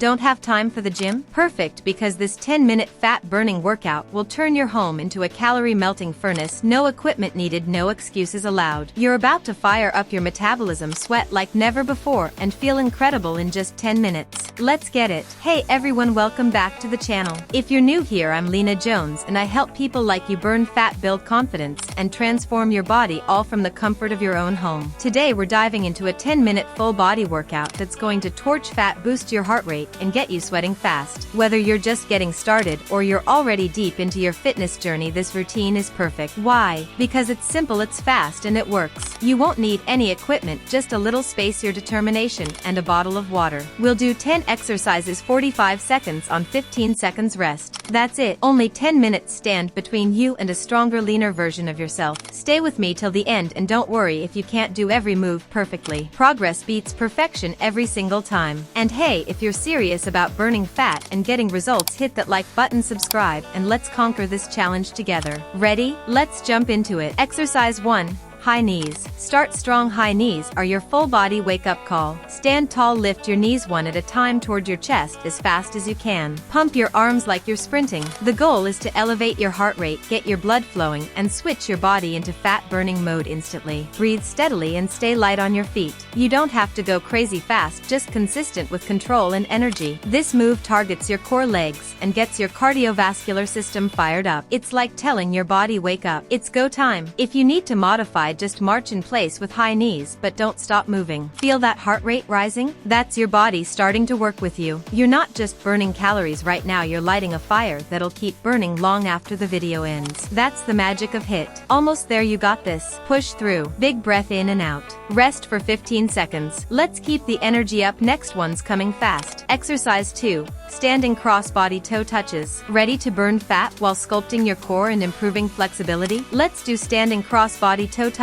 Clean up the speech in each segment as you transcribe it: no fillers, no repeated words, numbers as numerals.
Don't have time for the gym? Perfect, because this 10-minute fat-burning workout will turn your home into a calorie-melting furnace. No equipment needed, no excuses allowed. You're about to fire up your metabolism, sweat like never before, and feel incredible in just 10 minutes. Let's get it. Hey everyone, welcome back to the channel. If you're new here, I'm Lena Jones and I help people like you burn fat, build confidence, and transform your body, all from the comfort of your own home. Today we're diving into a 10-minute full body workout that's going to torch fat, boost your heart rate, and get you sweating fast. Whether you're just getting started or you're already deep into your fitness journey, this routine is perfect. Why? Because it's simple, it's fast, and it works. You won't need any equipment, just a little space, your determination, and a bottle of water. We'll do 10 exercises, 45 seconds on, 15 seconds rest. That's it. Only 10 minutes stand between you and a stronger, leaner version of yourself. Stay with me till the end and don't worry if you can't do every move perfectly. Progress beats perfection every single time. And hey, if you're serious about burning fat and getting results, hit that like button, subscribe, and let's conquer this challenge together. Ready? Let's jump into it. Exercise 1. High knees. Start strong. High knees are your full body wake-up call. Stand tall, lift your knees one at a time toward your chest as fast as you can. Pump your arms like you're sprinting. The goal is to elevate your heart rate, get your blood flowing, and switch your body into fat-burning mode instantly. Breathe steadily and stay light on your feet. You don't have to go crazy fast, just consistent with control and energy. This move targets your core, legs, and gets your cardiovascular system fired up. It's like telling your body, wake up, it's go time. If you need to modify, just march in place with high knees, but don't stop moving. Feel that heart rate rising? That's your body starting to work with you. You're not just burning calories right now, you're lighting a fire that'll keep burning long after the video ends. That's the magic of HIIT. Almost there, you got this. Push through. Big breath in and out. Rest for 15 seconds. Let's keep the energy up. Next one's coming fast. Exercise 2. Standing cross-body toe touches. Ready to burn fat while sculpting your core and improving flexibility? Let's do standing cross-body toe touches.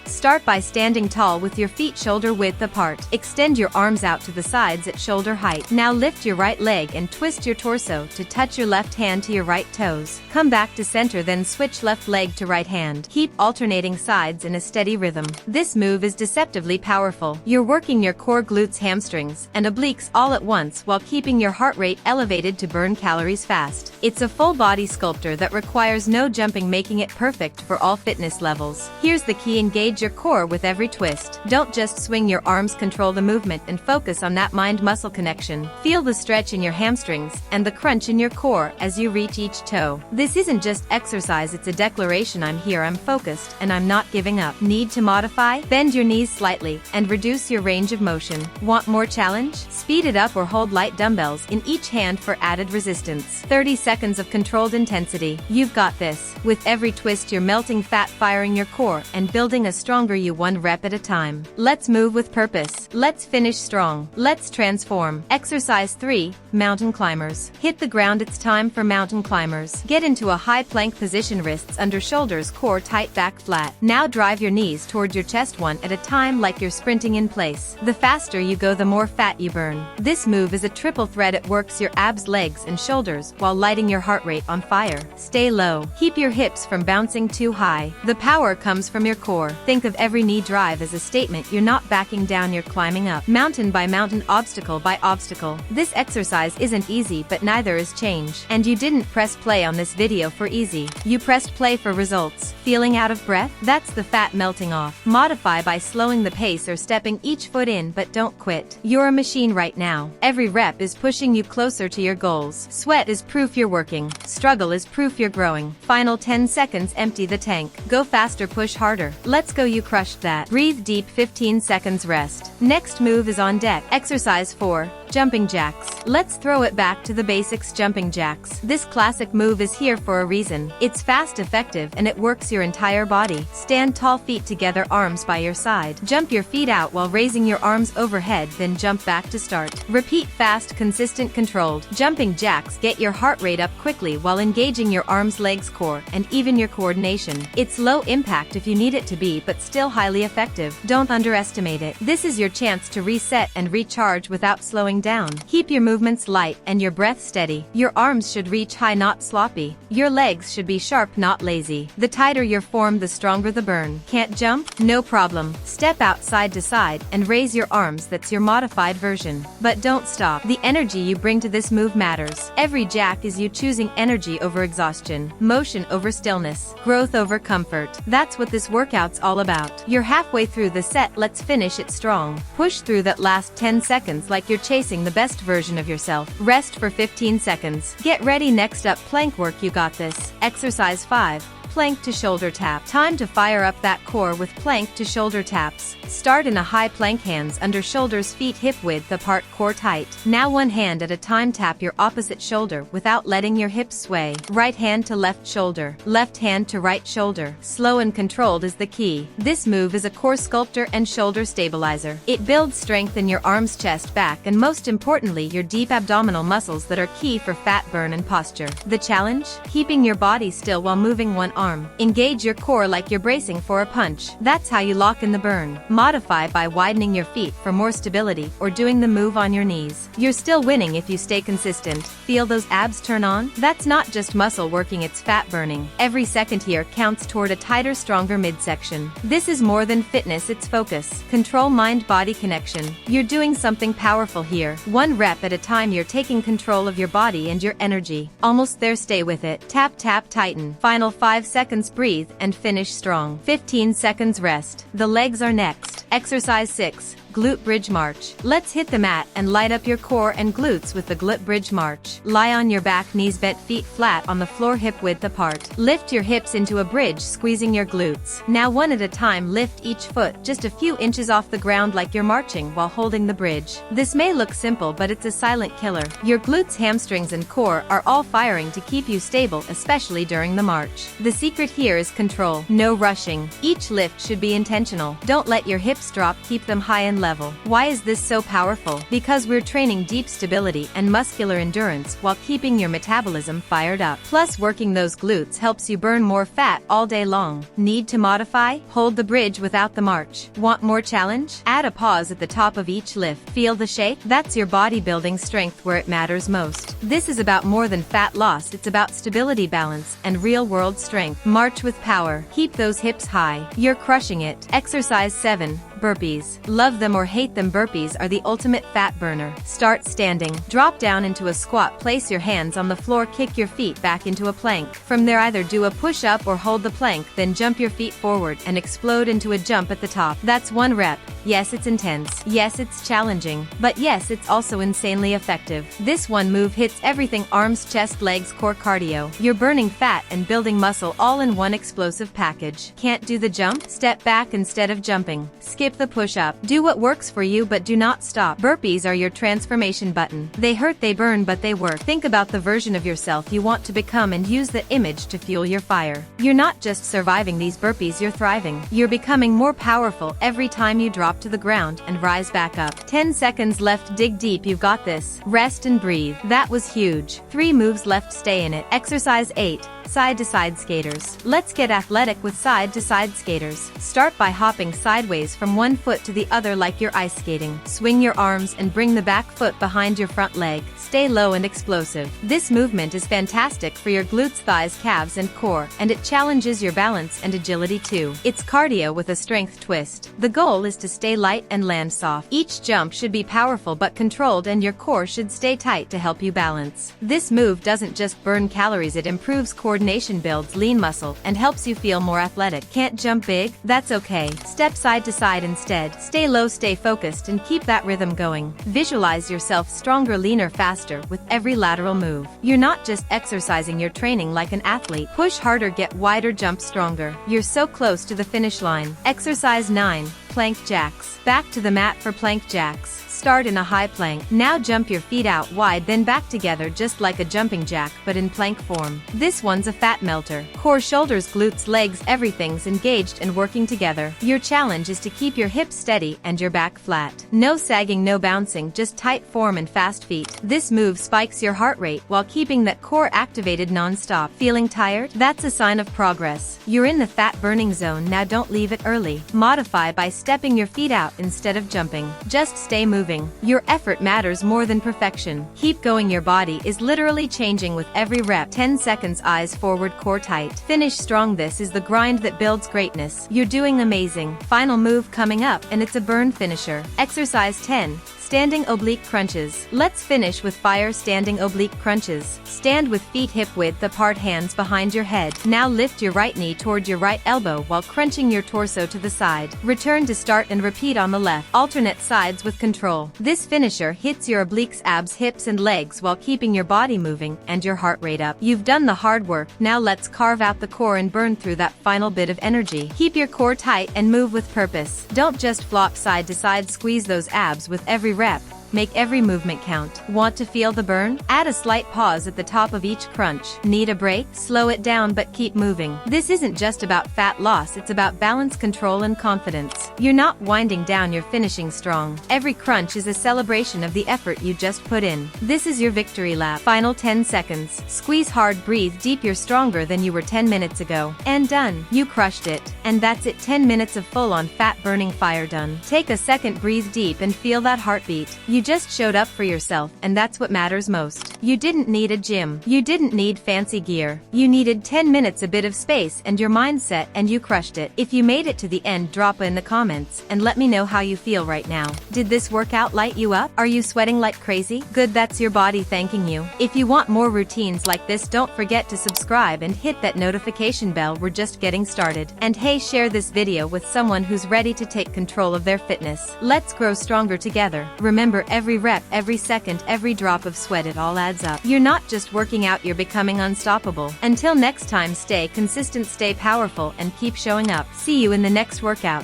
Start by standing tall with your feet shoulder width apart. Extend your arms out to the sides at shoulder height. Now lift your right leg and twist your torso to touch your left hand to your right toes. Come back to center, then switch left leg to right hand. Keep alternating sides in a steady rhythm. This move is deceptively powerful. You're working your core, glutes, hamstrings, and obliques all at once while keeping your heart rate elevated to burn calories fast. It's a full body sculptor that requires no jumping, making it perfect for all fitness levels. Here's the key: engage your core with every twist. Don't just swing your arms, control the movement and focus on that mind-muscle connection. Feel the stretch in your hamstrings and the crunch in your core as you reach each toe. This isn't just exercise, it's a declaration: I'm here, I'm focused, and I'm not giving up. Need to modify? Bend your knees slightly and reduce your range of motion. Want more challenge? Speed it up or hold light dumbbells in each hand for added resistance. 30 seconds of controlled intensity. You've got this. With every twist, you're melting fat, firing your core, and building a stronger you, one rep at a time. Let's move with purpose. Let's finish strong. Let's transform. Exercise 3. Mountain climbers. Hit the ground. It's time for mountain climbers. Get into a high plank position, wrists under shoulders, core tight, back flat. Now drive your knees toward your chest one at a time like you're sprinting in place. The faster you go, the more fat you burn. This move is a triple threat. It works your abs, legs, and shoulders while lighting your heart rate on fire. Stay low. Keep your hips from bouncing too high. The power comes from your core. Think of every knee drive as a statement. You're not backing down, you're climbing up. Mountain by mountain, obstacle by obstacle. This exercise isn't easy, but neither is change. And you didn't press play on this video for easy. You pressed play for results. Feeling out of breath? That's the fat melting off. Modify by slowing the pace or stepping each foot in, but don't quit. You're a machine right now. Every rep is pushing you closer to your goals. Sweat is proof you're working. Struggle is proof you're growing. Final 10 seconds, empty the tank. Go faster, push harder. Let's go, you crushed that. Breathe deep, 15 seconds rest. Next move is on deck. Exercise 4. Jumping jacks. Let's throw it back to the basics. Jumping jacks. This classic move is here for a reason. It's fast, effective, and it works your entire body. Stand tall, feet together, arms by your side. Jump your feet out while raising your arms overhead, then jump back to start. Repeat fast, consistent, controlled. Jumping jacks get your heart rate up quickly while engaging your arms, legs, core, and even your coordination. It's low impact if you need it to be, but still highly effective. Don't underestimate it. This is your chance to reset and recharge without slowing slowing down. Keep your movements light and your breath steady. Your arms should reach high, not sloppy. Your legs should be sharp, not lazy. The tighter your form, the stronger the burn. Can't jump? No problem. Step out side to side and raise your arms. That's your modified version. But don't stop. The energy you bring to this move matters. Every jack is you choosing energy over exhaustion, motion over stillness, growth over comfort. That's what this workout's all about. You're halfway through the set, let's finish it strong. Push through that last 10 seconds like you're chasing the best version of yourself. Rest for 15 seconds. Get ready. Next up, plank work. You got this. Exercise 5. Plank to shoulder tap. Time to fire up that core with plank to shoulder taps. Start in a high plank, hands under shoulders, feet hip width apart, core tight. Now one hand at a time tap your opposite shoulder without letting your hips sway. Right hand to left shoulder, left hand to right shoulder. Slow and controlled is the key. This move is a core sculptor and shoulder stabilizer. It builds strength in your arms, chest, back, and most importantly, your deep abdominal muscles that are key for fat burn and posture. The challenge? Keeping your body still while moving one arm. Engage your core like you're bracing for a punch. That's how you lock in the burn. Modify by widening your feet for more stability or doing the move on your knees. You're still winning if you stay consistent. Feel those abs turn on? That's not just muscle working, it's fat burning. Every second here counts toward a tighter, stronger midsection. This is more than fitness, it's focus. Control, mind-body connection. You're doing something powerful here. One rep at a time, you're taking control of your body and your energy. Almost there, stay with it. Tap, tap, tighten. Final 5 seconds, breathe, and finish strong. 15 seconds rest. The legs are next. Exercise 6. Glute bridge march. Let's hit the mat and light up your core and glutes with the glute bridge march. Lie on your back, knees bent, feet flat on the floor, hip width apart. Lift your hips into a bridge, squeezing your glutes. Now one at a time, lift each foot just a few inches off the ground like you're marching while holding the bridge. This may look simple, but it's a silent killer. Your glutes, hamstrings, and core are all firing to keep you stable, especially during the march. The secret here is control. No rushing. Each lift should be intentional. Don't let your hips drop, keep them high and level. Why is this so powerful? Because we're training deep stability and muscular endurance while keeping your metabolism fired up. Plus, working those glutes helps you burn more fat all day long. Need to modify? Hold the bridge without the march. Want more challenge? Add a pause at the top of each lift. Feel the shake? That's your bodybuilding strength where it matters most. This is about more than fat loss, it's about stability, balance, and real-world strength. March with power. Keep those hips high. You're crushing it. Exercise 7. Burpees. Love them or hate them, burpees are the ultimate fat burner. Start standing. Drop down into a squat, place your hands on the floor, kick your feet back into a plank. From there, either do a push-up or hold the plank, then jump your feet forward and explode into a jump at the top. That's one rep. Yes, it's intense. Yes, it's challenging. But yes, it's also insanely effective. This one move hits everything: arms, chest, legs, core, cardio. You're burning fat and building muscle all in one explosive package. Can't do the jump? Step back instead of jumping. Skip the push-up. Do what works for you, but do not stop. Burpees are your transformation button. They hurt, they burn, but they work. Think about the version of yourself you want to become and use the image to fuel your fire. You're not just surviving these burpees, you're thriving. You're becoming more powerful every time you drop to the ground and rise back up. 10 seconds left, dig deep, you've got this. Rest and breathe. That was huge. 3 moves left, stay in it. Exercise 8. Side-to-side skaters. Let's get athletic with side-to-side skaters. Start by hopping sideways from one foot to the other like you're ice skating. Swing your arms and bring the back foot behind your front leg. Stay low and explosive. This movement is fantastic for your glutes, thighs, calves, and core, and it challenges your balance and agility too. It's cardio with a strength twist. The goal is to stay light and land soft. Each jump should be powerful but controlled, and your core should stay tight to help you balance. This move doesn't just burn calories, it improves coordination, builds lean muscle, and helps you feel more athletic. Can't jump big? That's okay. Step side to side instead. Stay low, stay focused, and keep that rhythm going. Visualize yourself stronger, leaner, faster with every lateral move. You're not just exercising, you're training like an athlete. Push harder, get wider, jump stronger. You're so close to the finish line. Exercise 9. Plank jacks. Back to the mat for plank jacks. Start in a high plank. Now jump your feet out wide, then back together just like a jumping jack, but in plank form. This one's a fat melter. Core, shoulders, glutes, legs, everything's engaged and working together. Your challenge is to keep your hips steady and your back flat. No sagging, no bouncing, just tight form and fast feet. This move spikes your heart rate while keeping that core activated non-stop. Feeling tired? That's a sign of progress. You're in the fat burning zone. Now don't leave it early. Modify by stepping your feet out instead of jumping. Just stay moving. Your effort matters more than perfection. Keep going, your body is literally changing with every rep. 10 seconds, eyes forward, core tight. Finish strong. This is the grind that builds greatness. You're doing amazing. Final move coming up, and it's a burn finisher. Exercise 10. Standing oblique crunches. Let's finish with fire standing oblique crunches. Stand with feet hip width apart, hands behind your head. Now lift your right knee toward your right elbow while crunching your torso to the side. Return to start and repeat on the left. Alternate sides with control. This finisher hits your obliques, abs, hips and legs while keeping your body moving and your heart rate up. You've done the hard work. Now let's carve out the core and burn through that final bit of energy. Keep your core tight and move with purpose. Don't just flop side to side. Squeeze those abs with every rep. Make every movement count. Want to feel the burn? Add a slight pause at the top of each crunch. Need a break? Slow it down but keep moving. This isn't just about fat loss, it's about balance, control and confidence. You're not winding down, you're finishing strong. Every crunch is a celebration of the effort you just put in. This is your victory lap. Final 10 seconds. Squeeze hard, breathe deep, you're stronger than you were 10 minutes ago. And done. You crushed it. And that's it, 10 minutes of full-on fat-burning fire done. Take a second, breathe deep and feel that heartbeat. You just showed up for yourself, and that's what matters most. You didn't need a gym. You didn't need fancy gear. You needed 10 minutes, a bit of space, and your mindset, and you crushed it. If you made it to the end, drop in the comments, and let me know how you feel right now. Did this workout light you up? Are you sweating like crazy? Good, that's your body thanking you. If you want more routines like this, don't forget to subscribe and hit that notification bell. We're just getting started. And hey, share this video with someone who's ready to take control of their fitness. Let's grow stronger together. Remember, every rep, every second, every drop of sweat, it all adds up. You're not just working out, you're becoming unstoppable. Until next time, stay consistent, stay powerful, and keep showing up. See you in the next workout.